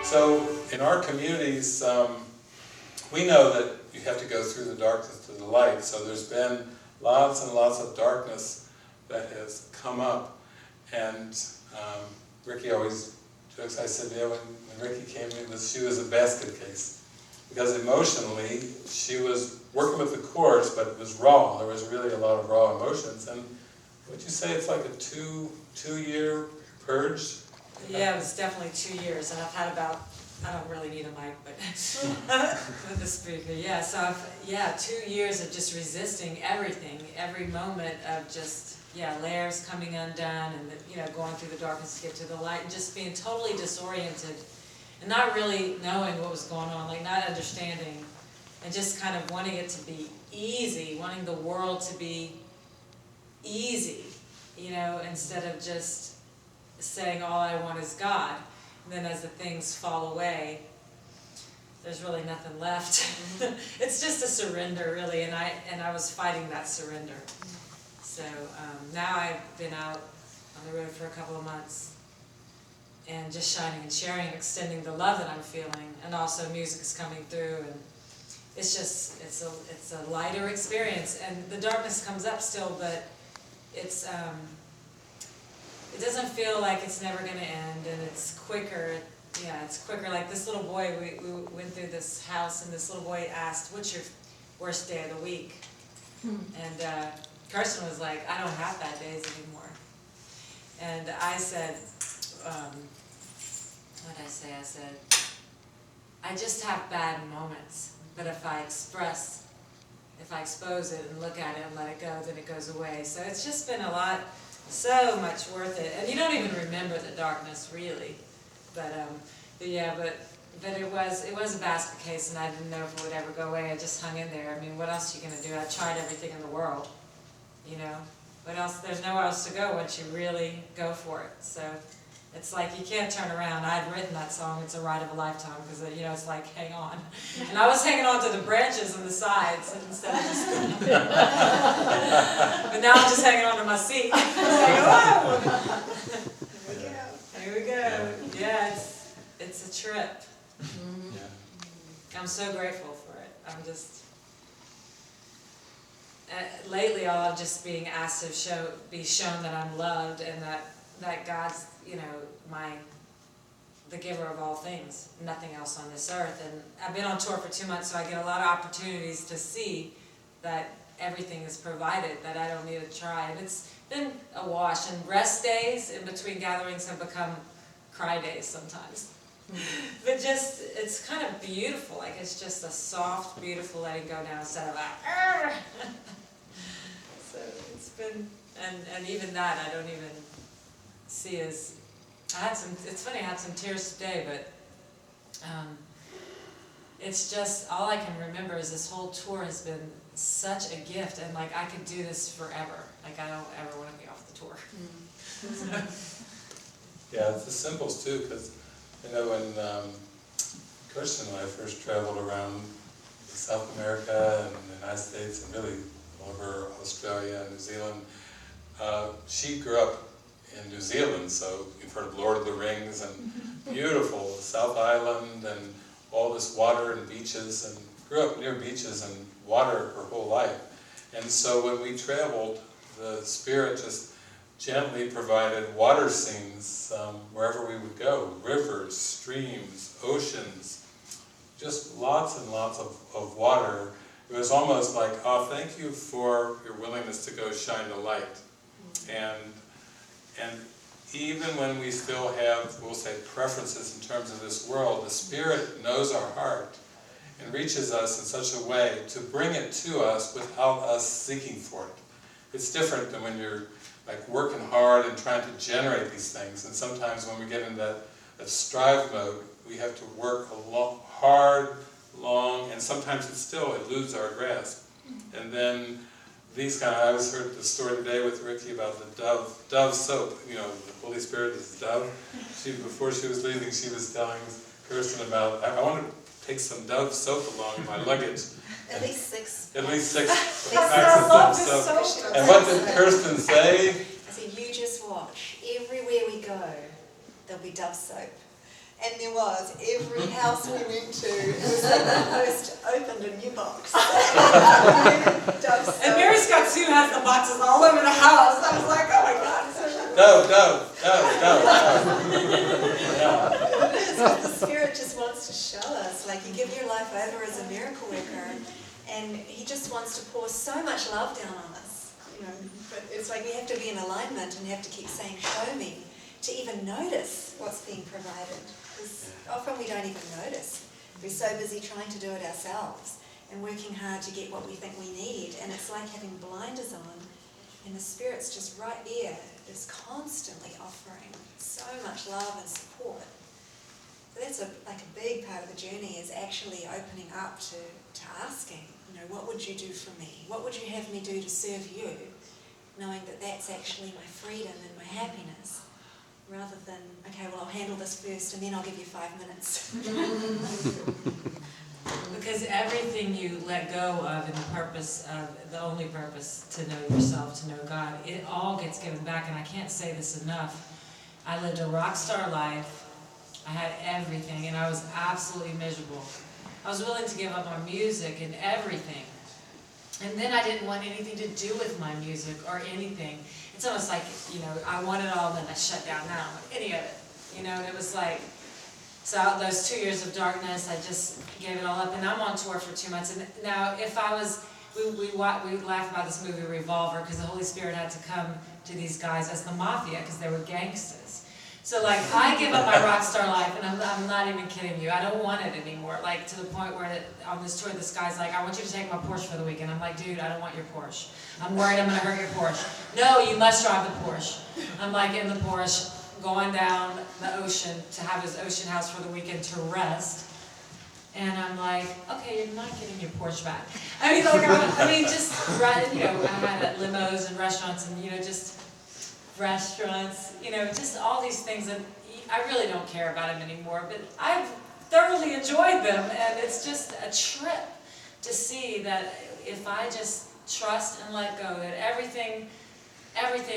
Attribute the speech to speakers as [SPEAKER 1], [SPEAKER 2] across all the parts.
[SPEAKER 1] So in our communities, we know that you have to go through the darkness to the light. So there's been lots and lots of darkness that has come up. And Ricki always jokes, I said, yeah, when Ricki came in, she was a basket case. Because emotionally, she was working with the course, but it was raw. There was really a lot of raw emotions. And would you say it's like a two-year purge?
[SPEAKER 2] Yeah, it was definitely 2 years, and I've had about, I don't really need a mic, but with the speaker, yeah. So 2 years of just resisting everything, every moment of just, layers coming undone, and going through the darkness to get to the light, and just being totally disoriented, and not really knowing what was going on, like not understanding, and just kind of wanting it to be easy, wanting the world to be easy, instead of just saying all I want is God. And then as the things fall away, there's really nothing left. It's just a surrender, really, and I was fighting that surrender. So now I've been out on the road for a couple of months, and just shining and sharing, extending the love that I'm feeling, and also music is coming through, and it's just it's a lighter experience, and the darkness comes up still, but it's it doesn't feel like it's never going to end, and it's quicker. Yeah, it's quicker. Like this little boy, we went through this house, and this little boy asked, "What's your worst day of the week?" And Kirsten was like, "I don't have bad days anymore." And I said, what did I say? I said, "I just have bad moments, but if I expose it and look at it and let it go, then it goes away." So it's just been so much worth it. And you don't even remember the darkness, really. But it was a basket case, and I didn't know if it would ever go away. I just hung in there. I mean, what else are you going to do? I tried everything in the world, What else? There's nowhere else to go once you really go for it. So it's like you can't turn around. I'd written that song, It's a Ride of a Lifetime, because, it's like, hang on. And I was hanging on to the branches and the sides instead of just... But now I'm just hanging on to my seat. Like, whoa! Here we go. Yeah, it's a trip. I'm so grateful for it. I'm just... lately, all of just being asked to be shown that I'm loved, and that God's, the giver of all things, nothing else on this earth. And I've been on tour for 2 months, so I get a lot of opportunities to see that everything is provided, that I don't need to try. And it's been a wash. And rest days in between gatherings have become cry days sometimes. But it's kind of beautiful. Like, it's just a soft, beautiful letting go now instead of like, So it's been, and even that I don't even see as, it's funny, I had some tears today, but it's just, all I can remember is this whole tour has been such a gift, and like I could do this forever. Like I don't ever want to be off the tour.
[SPEAKER 1] Yeah, it's the symbols too, because when Kirsten and I first traveled around South America and the United States and really all over Australia and New Zealand, she grew up in New Zealand, so you've heard of Lord of the Rings, and beautiful South Island and all this water and beaches, and grew up near beaches and water her whole life. And so when we traveled, the Spirit just gently provided water scenes wherever we would go, rivers, streams, oceans, just lots and lots of water. It was almost like, oh, thank you for your willingness to go shine the light. And even when we still have, we'll say, preferences in terms of this world, the Spirit knows our heart and reaches us in such a way to bring it to us without us seeking for it. It's different than when you're like working hard and trying to generate these things. And sometimes when we get in that strive mode, we have to work hard, long, and sometimes it eludes our grasp. And then these kind of, I was heard the story today with Ricki about the dove soap. The Holy Spirit is dove. Before she was leaving, she was telling Kirsten about, I want to take some dove soap along in my luggage.
[SPEAKER 3] At least six.
[SPEAKER 1] At least 6 packs of dove soap. And what did Kirsten say?
[SPEAKER 3] I said, you just watch. Everywhere we go, there'll be dove soap. And there was, every house we went to, it was like the host opened a new box.
[SPEAKER 2] And Mary Scott Sue has the boxes all over the house. I was like, oh my God.
[SPEAKER 1] No. Yeah.
[SPEAKER 3] It is, because the Spirit just wants to show us, like you give your life over as a miracle worker, and He just wants to pour so much love down on us. You know, but it's like we have to be in alignment and have to keep saying, show me, to even notice what's being provided. Because often we don't even notice. We're so busy trying to do it ourselves and working hard to get what we think we need. And it's like having blinders on, and the Spirit's just right there, just constantly offering so much love and support. So that's like a big part of the journey, is actually opening up to asking, you know, what would you do for me? What would you have me do to serve you? Knowing that that's actually my freedom and my happiness. Rather than, okay, well, I'll handle this first and then I'll give you 5 minutes.
[SPEAKER 2] Because everything you let go of in the purpose of, the only purpose to know yourself, to know God, it all gets given back. And I can't say this enough. I lived a rock star life. I had everything, and I was absolutely miserable. I was willing to give up my music and everything. And then I didn't want anything to do with my music or anything. It's almost like, you know, I want it all, and then I shut down. Now I don't want any of it. You know, and it was like, so those 2 years of darkness, I just gave it all up. And I'm on tour for 2 months. And now if I was, we laugh about this movie Revolver, because the Holy Spirit had to come to these guys as the mafia, because they were gangsters. So like, I give up my rock star life, and I'm not even kidding you. I don't want it anymore. Like, to the point where on this tour, this guy's like, I want you to take my Porsche for the weekend. I'm like, dude, I don't want your Porsche. I'm worried I'm going to hurt your Porsche. No, you must drive the Porsche. I'm like in the Porsche, going down the ocean to have his ocean house for the weekend to rest. And I'm like, okay, you're not getting your Porsche back. I mean, like, just, you know, I had limos and restaurants and, you know, just restaurants, you know, just all these things that I really don't care about them anymore, but I've thoroughly enjoyed them, and it's just a trip to see that if I just trust and let go, that everything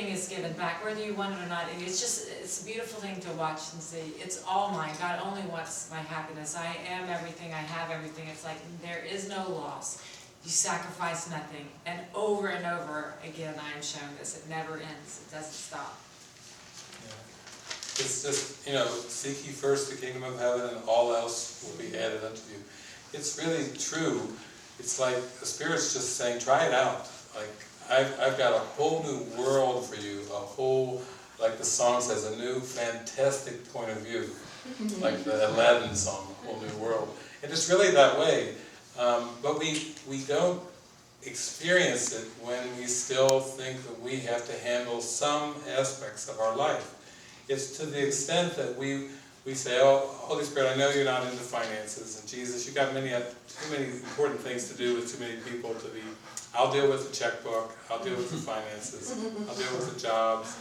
[SPEAKER 2] is given back, whether you want it or not. And it's a beautiful thing to watch and see. It's all mine. God only wants my happiness. I am everything. I have everything. It's like there is no loss. You sacrifice nothing. And over again, I am shown this. It never ends. It doesn't stop.
[SPEAKER 1] Yeah. It's just, you know, seek ye first the kingdom of heaven, and all else will be added unto you. It's really true. It's like the Spirit's just saying, try it out. Like, I've got a whole new world for you, a whole, like the song says, a new fantastic point of view. Like the Aladdin song, a whole new world. And it's really that way. But we don't experience it when we still think that we have to handle some aspects of our life. It's to the extent that we say, oh, Holy Spirit, I know you're not into finances, and Jesus, you've got too many important things to do with too many people to be, I'll deal with the checkbook, I'll deal with the finances, I'll deal with the jobs,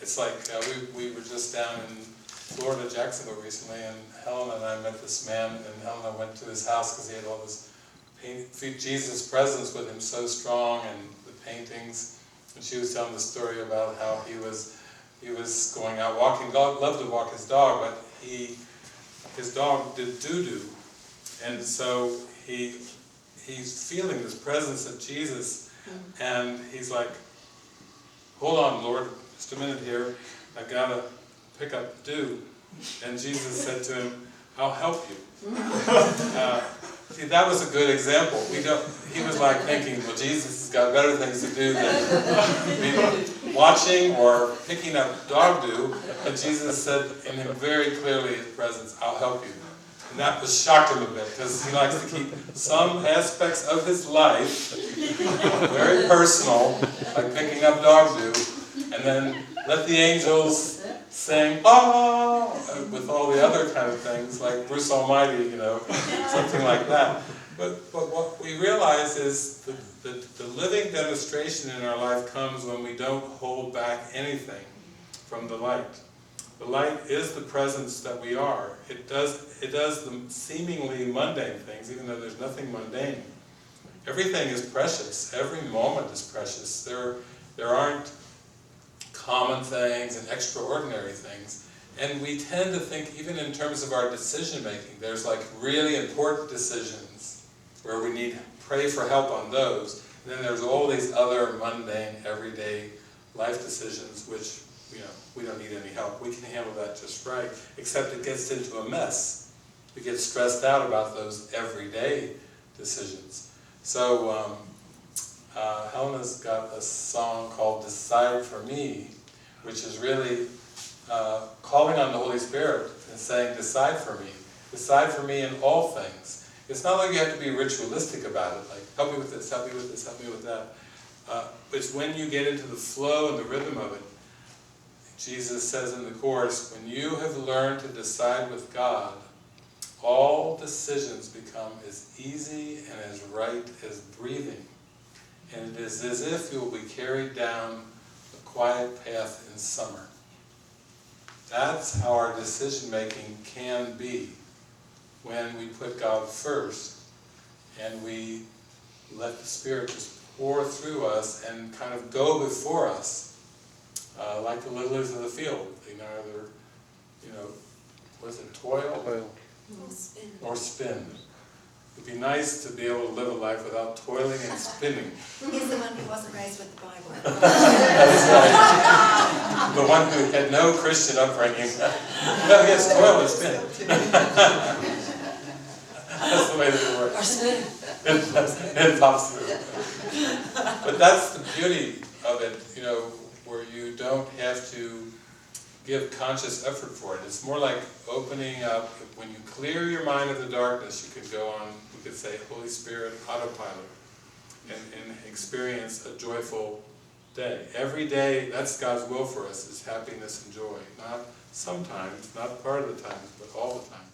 [SPEAKER 1] it's like we were just down in Florida, Jacksonville recently, and Helen and I met this man, and Helen and I went to his house because he had all this Jesus' presence with him so strong, and the paintings, and she was telling the story about how he was going out walking. God loved to walk his dog, but his dog did doo-doo, and so he's feeling this presence of Jesus, and he's like, hold on, Lord, just a minute here, I gotta pick up doo. And Jesus said to him, I'll help you. See, that was a good example. He was like thinking, well, Jesus has got better things to do than watching or picking up dog doo. And Jesus said in him very clearly his presence, I'll help you. And that was shocked him a bit, because he likes to keep some aspects of his life very personal, like picking up dog doo, and then let the angels sing, oh, with all the other kind of things, like Bruce Almighty, you know, something like that. But what we realize is the living demonstration in our life comes when we don't hold back anything from the light. The light is the presence that we are. It does the seemingly mundane things, even though there's nothing mundane. Everything is precious. Every moment is precious. There aren't common things and extraordinary things. And we tend to think, even in terms of our decision making, there's like really important decisions where we need to pray for help on those. And then there's all these other mundane, everyday life decisions which, we don't need any help. We can handle that just right, except it gets into a mess. We get stressed out about those everyday decisions. So Helena's got a song called "Decide for Me," which is really calling on the Holy Spirit and saying, decide for me in all things. It's not like you have to be ritualistic about it, like help me with this, help me with this, help me with that. It's when you get into the flow and the rhythm of it. Jesus says in the Course, when you have learned to decide with God, all decisions become as easy and as right as breathing. And it is as if you will be carried down a quiet path in summer. That's how our decision making can be, when we put God first and we let the Spirit just pour through us and kind of go before us, like the lilies of the field. They neither, was it toil? Or spin. It'd be nice to be able to live a life without toiling and spinning.
[SPEAKER 3] He's the one who wasn't raised with the Bible.
[SPEAKER 1] That's right. The one who had no Christian upbringing. No, yes, toil and spin. That's the way that it works.
[SPEAKER 2] Or spin.
[SPEAKER 1] It pops through. But that's the beauty of it, where you don't have to give conscious effort for it. It's more like opening up. When you clear your mind of the darkness, you could go on, we could say, Holy Spirit autopilot, and experience a joyful day. Every day, that's God's will for us, is happiness and joy. Not sometimes, not part of the times, but all the time.